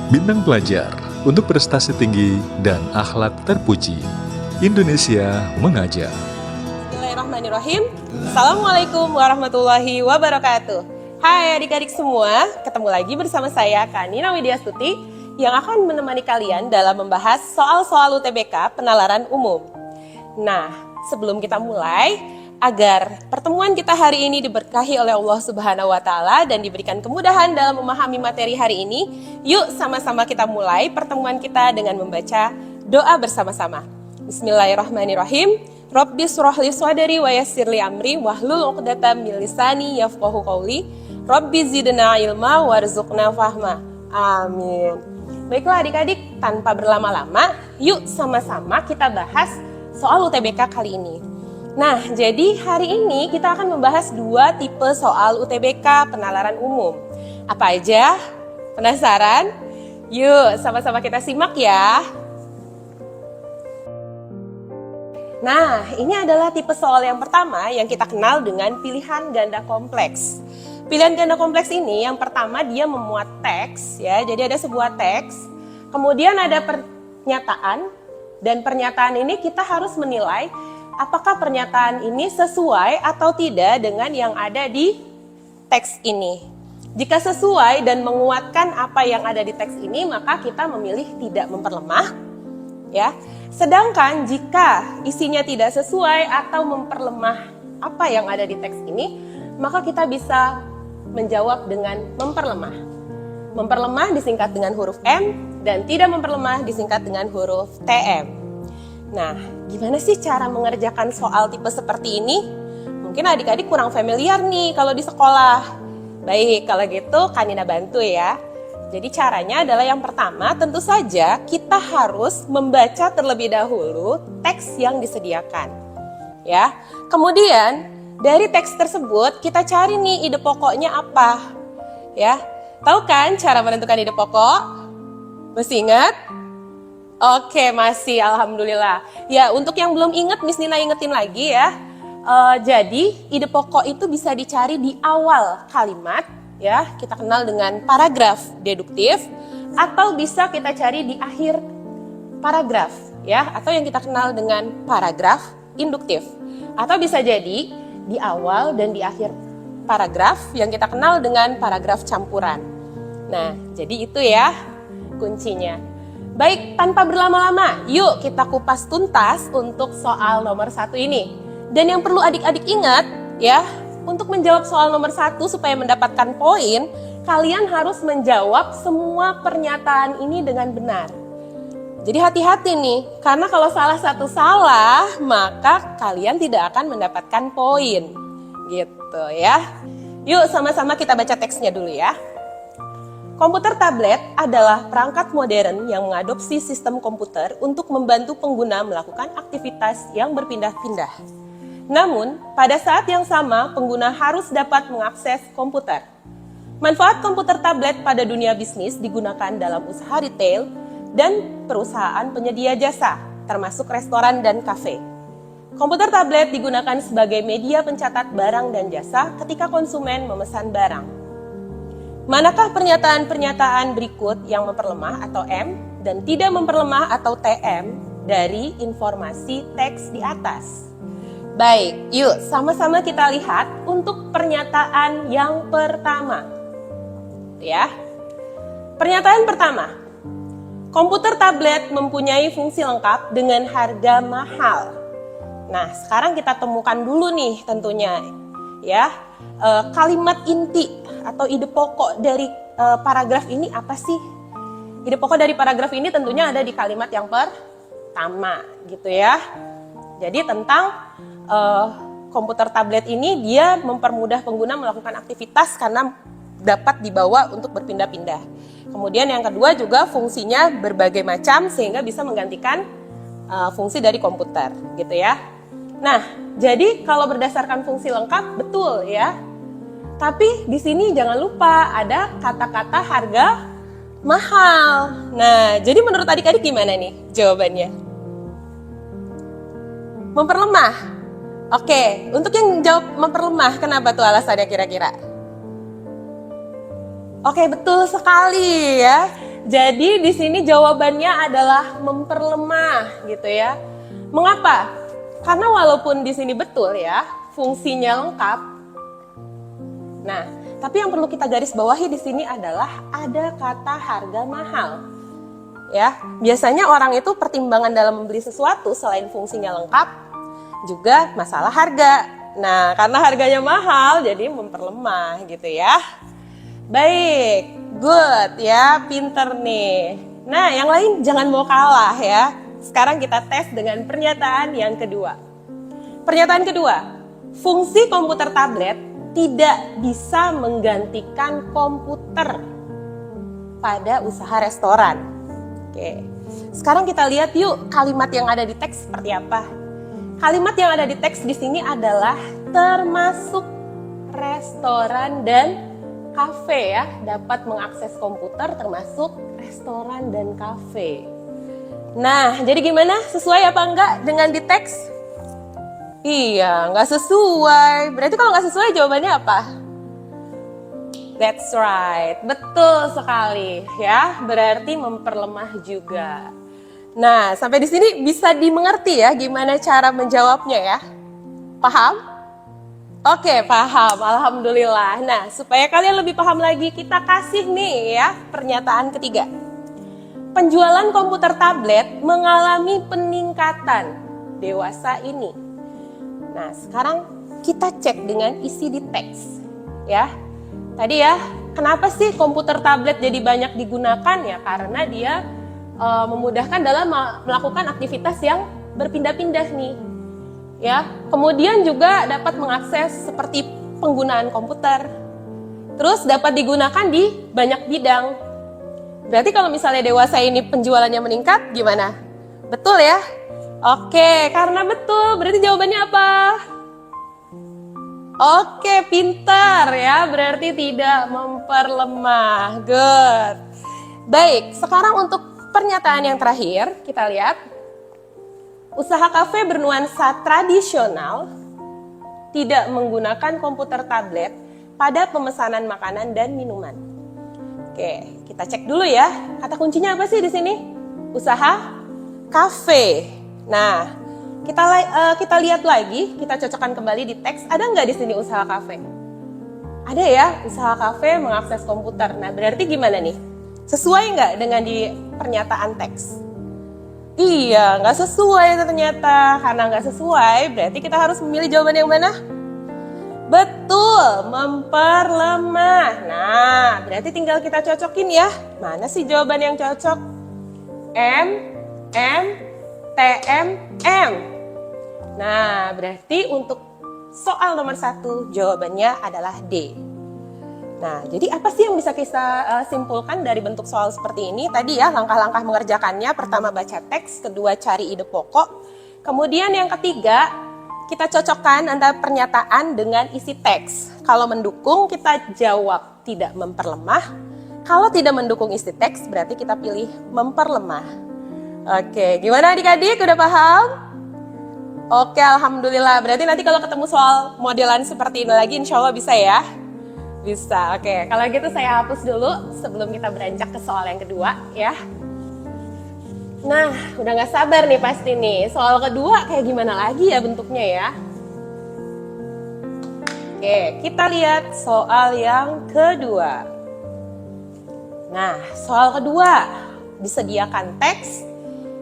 Bintang pelajar untuk prestasi tinggi dan akhlak terpuji. Indonesia mengajar. Bismillahirrahmanirrahim. Assalamualaikum warahmatullahi wabarakatuh. Hai adik-adik semua, ketemu lagi bersama saya Kanina Widyastuti yang akan menemani kalian dalam membahas soal-soal UTBK penalaran umum. Nah, sebelum kita mulai, agar pertemuan kita hari ini diberkahi oleh Allah Subhanahu wa Ta'ala dan diberikan kemudahan dalam memahami materi hari ini, yuk sama-sama kita mulai pertemuan kita dengan membaca doa bersama-sama. Bismillahirrahmanirrahim. Rabbis shrahli sadri wa yassirli amri wahlul 'uqdatam min lisani yafqahu qawli. Rabbi zidna ilma warzuqna fahma. Amin. Baiklah adik-adik, tanpa berlama-lama, yuk sama-sama kita bahas soal UTBK kali ini. Nah, jadi hari ini kita akan membahas dua tipe soal UTBK penalaran umum. Apa aja? Penasaran? Yuk, sama-sama kita simak ya. Nah, ini adalah tipe soal yang pertama yang kita kenal dengan pilihan ganda kompleks. Pilihan ganda kompleks ini yang pertama dia memuat teks ya. Jadi ada sebuah teks, kemudian ada pernyataan dan pernyataan ini kita harus menilai apakah pernyataan ini sesuai atau tidak dengan yang ada di teks ini. Jika sesuai dan menguatkan apa yang ada di teks ini, maka kita memilih tidak memperlemah, ya. Sedangkan jika isinya tidak sesuai atau memperlemah apa yang ada di teks ini, maka kita bisa menjawab dengan memperlemah. Memperlemah disingkat dengan huruf M dan tidak memperlemah disingkat dengan huruf TM. Nah, gimana sih cara mengerjakan soal tipe seperti ini? Mungkin adik-adik kurang familiar nih kalau di sekolah. Baik, kalau gitu Kanina bantu ya. Jadi caranya adalah yang pertama tentu saja kita harus membaca terlebih dahulu teks yang disediakan. Ya. Kemudian dari teks tersebut kita cari nih ide pokoknya apa. Ya. Tahu kan cara menentukan ide pokok? Masih ingat? Oke, masih, alhamdulillah. Ya, untuk yang belum ingat, Miss Nina ingetin lagi ya. Jadi, ide pokok itu bisa dicari di awal kalimat, ya. Kita kenal dengan paragraf deduktif, atau bisa kita cari di akhir paragraf, ya. Atau yang kita kenal dengan paragraf induktif. Atau bisa jadi di awal dan di akhir paragraf yang kita kenal dengan paragraf campuran. Nah, jadi itu ya kuncinya. Baik, tanpa berlama-lama, yuk kita kupas tuntas untuk soal nomor 1 ini. Dan yang perlu adik-adik ingat, ya, untuk menjawab soal nomor 1 supaya mendapatkan poin, kalian harus menjawab semua pernyataan ini dengan benar. Jadi hati-hati nih, karena kalau salah satu salah, maka kalian tidak akan mendapatkan poin. Gitu ya. Yuk sama-sama kita baca teksnya dulu ya. Komputer tablet adalah perangkat modern yang mengadopsi sistem komputer untuk membantu pengguna melakukan aktivitas yang berpindah-pindah. Namun, pada saat yang sama, pengguna harus dapat mengakses komputer. Manfaat komputer tablet pada dunia bisnis digunakan dalam usaha retail dan perusahaan penyedia jasa, termasuk restoran dan kafe. Komputer tablet digunakan sebagai media pencatat barang dan jasa ketika konsumen memesan barang. Manakah pernyataan-pernyataan berikut yang memperlemah atau M dan tidak memperlemah atau TM dari informasi teks di atas? Baik, yuk sama-sama kita lihat untuk pernyataan yang pertama. Ya. Pernyataan pertama. Komputer tablet mempunyai fungsi lengkap dengan harga mahal. Nah, sekarang kita temukan dulu nih tentunya. Ya, kalimat inti atau ide pokok dari paragraf ini apa sih? Ide pokok dari paragraf ini tentunya ada di kalimat yang pertama gitu ya. Jadi tentang komputer tablet ini dia mempermudah pengguna melakukan aktivitas karena dapat dibawa untuk berpindah-pindah. Kemudian yang kedua juga fungsinya berbagai macam sehingga bisa menggantikan fungsi dari komputer gitu ya. Nah, jadi kalau berdasarkan fungsi lengkap betul ya. Tapi di sini jangan lupa ada kata-kata harga mahal. Nah, jadi menurut adik-adik gimana nih jawabannya? Memperlemah. Oke, untuk yang jawab memperlemah, kenapa tuh alasannya kira-kira? Oke, betul sekali ya. Jadi di sini jawabannya adalah memperlemah gitu ya. Mengapa? Karena walaupun di sini betul ya, fungsinya lengkap. Nah, tapi yang perlu kita garis bawahi di sini adalah ada kata harga mahal. Ya, biasanya orang itu pertimbangan dalam membeli sesuatu selain fungsinya lengkap, juga masalah harga. Nah, karena harganya mahal, jadi memperlemah gitu ya. Baik, good ya, pinter nih. Nah, yang lain jangan mau kalah ya. Sekarang kita tes dengan pernyataan yang kedua. Pernyataan kedua, fungsi komputer tablet tidak bisa menggantikan komputer pada usaha restoran. Oke, sekarang kita lihat yuk kalimat yang ada di teks seperti apa. Kalimat yang ada di teks di sini adalah termasuk restoran dan kafe ya, dapat mengakses komputer termasuk restoran dan kafe. Nah, jadi gimana? Sesuai apa enggak dengan di teks? Iya, nggak sesuai. Berarti kalau nggak sesuai jawabannya apa? That's right, betul sekali ya. Berarti memperlemah juga. Nah, sampai di sini bisa dimengerti ya gimana cara menjawabnya ya. Paham? Oke, paham. Alhamdulillah. Nah, supaya kalian lebih paham lagi, kita kasih nih ya pernyataan ketiga. Penjualan komputer tablet mengalami peningkatan dewasa ini. Nah, sekarang kita cek dengan isi di teks ya. Tadi ya, kenapa sih komputer tablet jadi banyak digunakan ya? Karena dia memudahkan dalam melakukan aktivitas yang berpindah-pindah nih. Ya, kemudian juga dapat mengakses seperti penggunaan komputer. Terus dapat digunakan di banyak bidang. Berarti kalau misalnya dewasa ini penjualannya meningkat, gimana? Betul ya? Oke, karena betul, berarti jawabannya apa? Oke, pintar ya, berarti tidak memperlemah. Good. Baik, sekarang untuk pernyataan yang terakhir, kita lihat. Usaha kafe bernuansa tradisional, tidak menggunakan komputer tablet pada pemesanan makanan dan minuman. Oke, kita cek dulu ya. Kata kuncinya apa sih di sini? Usaha kafe. Nah, kita lihat lagi, kita cocokkan kembali di teks. Ada nggak di sini usaha kafe? Ada ya, usaha kafe mengakses komputer. Nah, berarti gimana nih? Sesuai nggak dengan di pernyataan teks? Iya, nggak sesuai ternyata. Karena nggak sesuai, berarti kita harus memilih jawaban yang mana? Betul, memperlemah. Nah, berarti tinggal kita cocokin ya. Mana sih jawaban yang cocok? M, T, M. Nah, berarti untuk soal nomor 1 jawabannya adalah D. Nah, jadi apa sih yang bisa kita simpulkan dari bentuk soal seperti ini? Tadi ya, langkah-langkah mengerjakannya. Pertama baca teks, kedua cari ide pokok. Kemudian yang ketiga, kita cocokkan antara pernyataan dengan isi teks. Kalau mendukung, kita jawab tidak memperlemah. Kalau tidak mendukung isi teks, berarti kita pilih memperlemah. Oke, gimana adik-adik? Udah paham? Oke, alhamdulillah. Berarti nanti kalau ketemu soal modelan seperti ini lagi, insya Allah bisa ya? Bisa, oke. Kalau gitu saya hapus dulu sebelum kita beranjak ke soal yang kedua ya. Nah, udah gak sabar nih pasti nih. Soal kedua kayak gimana lagi ya bentuknya ya? Oke, kita lihat soal yang kedua. Nah, soal kedua disediakan teks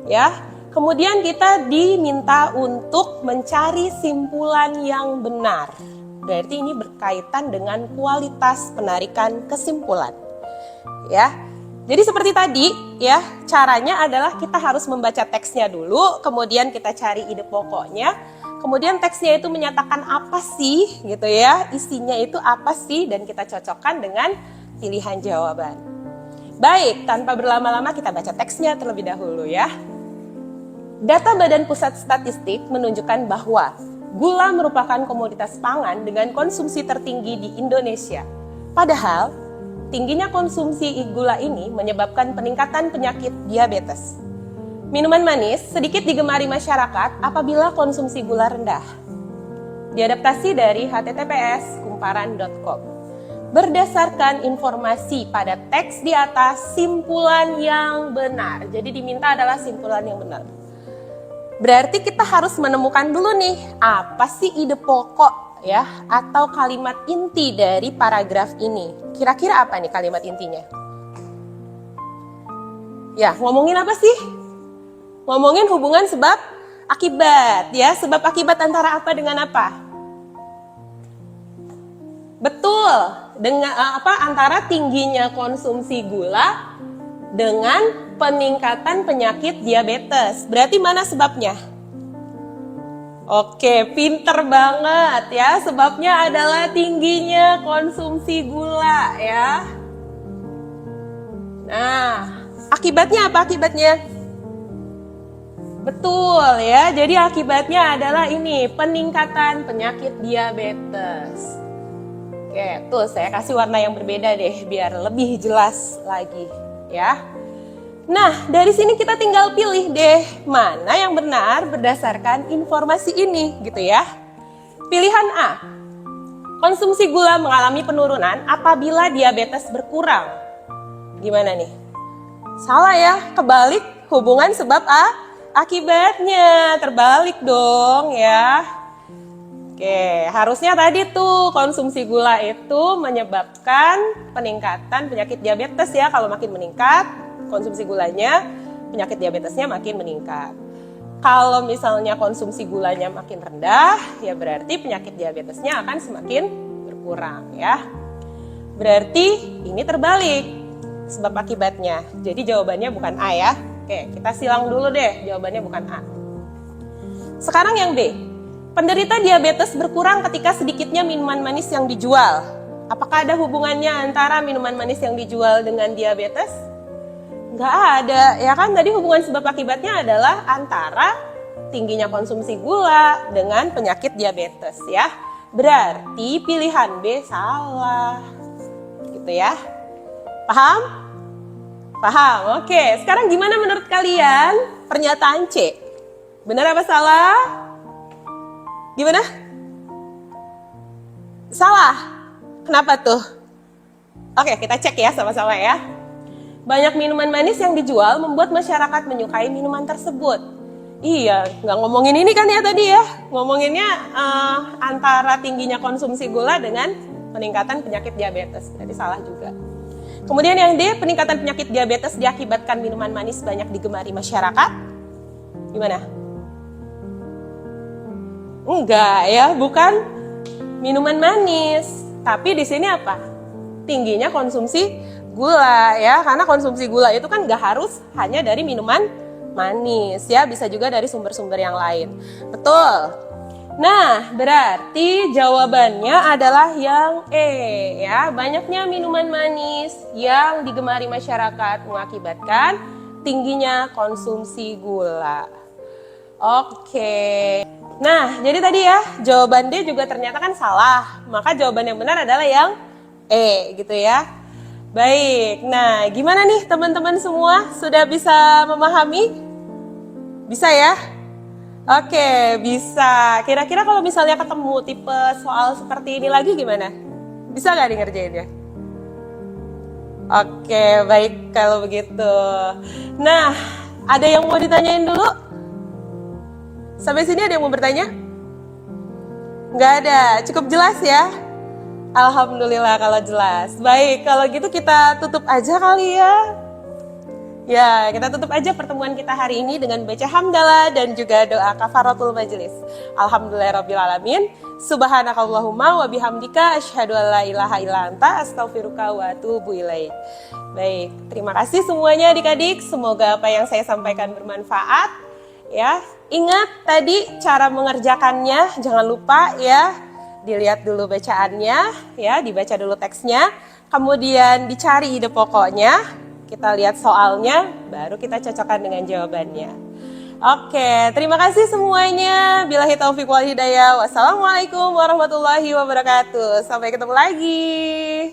ya. Kemudian kita diminta untuk mencari simpulan yang benar. Berarti ini berkaitan dengan kualitas penarikan kesimpulan. Ya. Jadi seperti tadi ya, caranya adalah kita harus membaca teksnya dulu, kemudian kita cari ide pokoknya. Kemudian teksnya itu menyatakan apa sih gitu ya, isinya itu apa sih, dan kita cocokkan dengan pilihan jawaban. Baik, tanpa berlama-lama kita baca teksnya terlebih dahulu ya. Data Badan Pusat Statistik menunjukkan bahwa gula merupakan komoditas pangan dengan konsumsi tertinggi di Indonesia. Padahal, tingginya konsumsi gula ini menyebabkan peningkatan penyakit diabetes. Minuman manis sedikit digemari masyarakat apabila konsumsi gula rendah. Diadaptasi dari https://kumparan.com. berdasarkan informasi pada teks di atas simpulan yang benar. Jadi diminta adalah simpulan yang benar. Berarti kita harus menemukan dulu nih, apa sih ide pokok ya atau kalimat inti dari paragraf ini. Kira-kira apa nih kalimat intinya? Ya, ngomongin apa sih? Ngomongin hubungan sebab akibat ya, sebab akibat antara apa dengan apa? Betul, dengan antara tingginya konsumsi gula dengan peningkatan penyakit diabetes. Berarti mana sebabnya? Oke, pinter banget ya. Sebabnya adalah tingginya konsumsi gula ya. Nah, akibatnya apa akibatnya? Betul ya. Jadi akibatnya adalah ini, peningkatan penyakit diabetes. Oke, tuh saya kasih warna yang berbeda deh biar lebih jelas lagi ya. Nah, dari sini kita tinggal pilih deh mana yang benar berdasarkan informasi ini gitu ya. Pilihan A, konsumsi gula mengalami penurunan apabila diabetes berkurang. Gimana nih? Salah ya, kebalik, hubungan sebab akibatnya, terbalik dong ya. Oke, harusnya tadi tuh konsumsi gula itu menyebabkan peningkatan penyakit diabetes ya. Kalau makin meningkat konsumsi gulanya, penyakit diabetesnya makin meningkat. Kalau misalnya konsumsi gulanya makin rendah, ya berarti penyakit diabetesnya akan semakin berkurang ya. Berarti ini terbalik sebab akibatnya. Jadi jawabannya bukan A ya. Oke, kita silang dulu deh, jawabannya bukan A. Sekarang yang B. Penderita diabetes berkurang ketika sedikitnya minuman manis yang dijual. Apakah ada hubungannya antara minuman manis yang dijual dengan diabetes? Nggak ada, ya kan? Tadi hubungan sebab akibatnya adalah antara tingginya konsumsi gula dengan penyakit diabetes ya. Berarti pilihan B salah. Gitu ya. Paham? Paham, oke. Sekarang gimana menurut kalian pernyataan C? Benar apa salah? Gimana? Salah. Kenapa tuh? Oke, kita cek ya sama-sama ya. Banyak minuman manis yang dijual membuat masyarakat menyukai minuman tersebut. Iya, nggak ngomongin ini kan ya tadi ya. Ngomonginnya antara tingginya konsumsi gula dengan peningkatan penyakit diabetes. Jadi salah juga. Kemudian yang D, peningkatan penyakit diabetes diakibatkan minuman manis banyak digemari masyarakat. Gimana? Enggak ya, bukan minuman manis. Tapi di sini apa? Tingginya konsumsi gula ya, karena konsumsi gula itu kan nggak harus hanya dari minuman manis ya, bisa juga dari sumber-sumber yang lain. Betul. Nah, berarti jawabannya adalah yang E ya. Banyaknya minuman manis yang digemari masyarakat mengakibatkan tingginya konsumsi gula. Oke. Nah, jadi tadi ya, jawaban D juga ternyata kan salah. Maka jawaban yang benar adalah yang E gitu ya. Baik, nah gimana nih teman-teman semua? Sudah bisa memahami? Bisa ya? Oke, bisa. Kira-kira kalau misalnya ketemu tipe soal seperti ini lagi gimana? Bisa nggak nih ngerjainnya? Oke, baik kalau begitu. Nah, ada yang mau ditanyain dulu? Sampai sini ada yang mau bertanya? Nggak ada, cukup jelas ya? Alhamdulillah kalau jelas. Baik, kalau gitu kita tutup aja kali ya. Ya, kita tutup aja pertemuan kita hari ini dengan baca hamdalah dan juga doa kafaratul majelis. Alhamdulillahirrabbilalamin. Subhanakallahumma wa bihamdika asyhadu an la ilaha illa anta astaghfiruka wa atubu ilaik. Baik, terima kasih semuanya adik-adik. Semoga apa yang saya sampaikan bermanfaat. Ya, ingat tadi cara mengerjakannya, jangan lupa ya, dilihat dulu bacaannya, ya, dibaca dulu teksnya, kemudian dicari ide pokoknya, kita lihat soalnya, baru kita cocokkan dengan jawabannya. Oke, terima kasih semuanya. Billahi taufiq wal hidayah. Wassalamualaikum warahmatullahi wabarakatuh. Sampai ketemu lagi.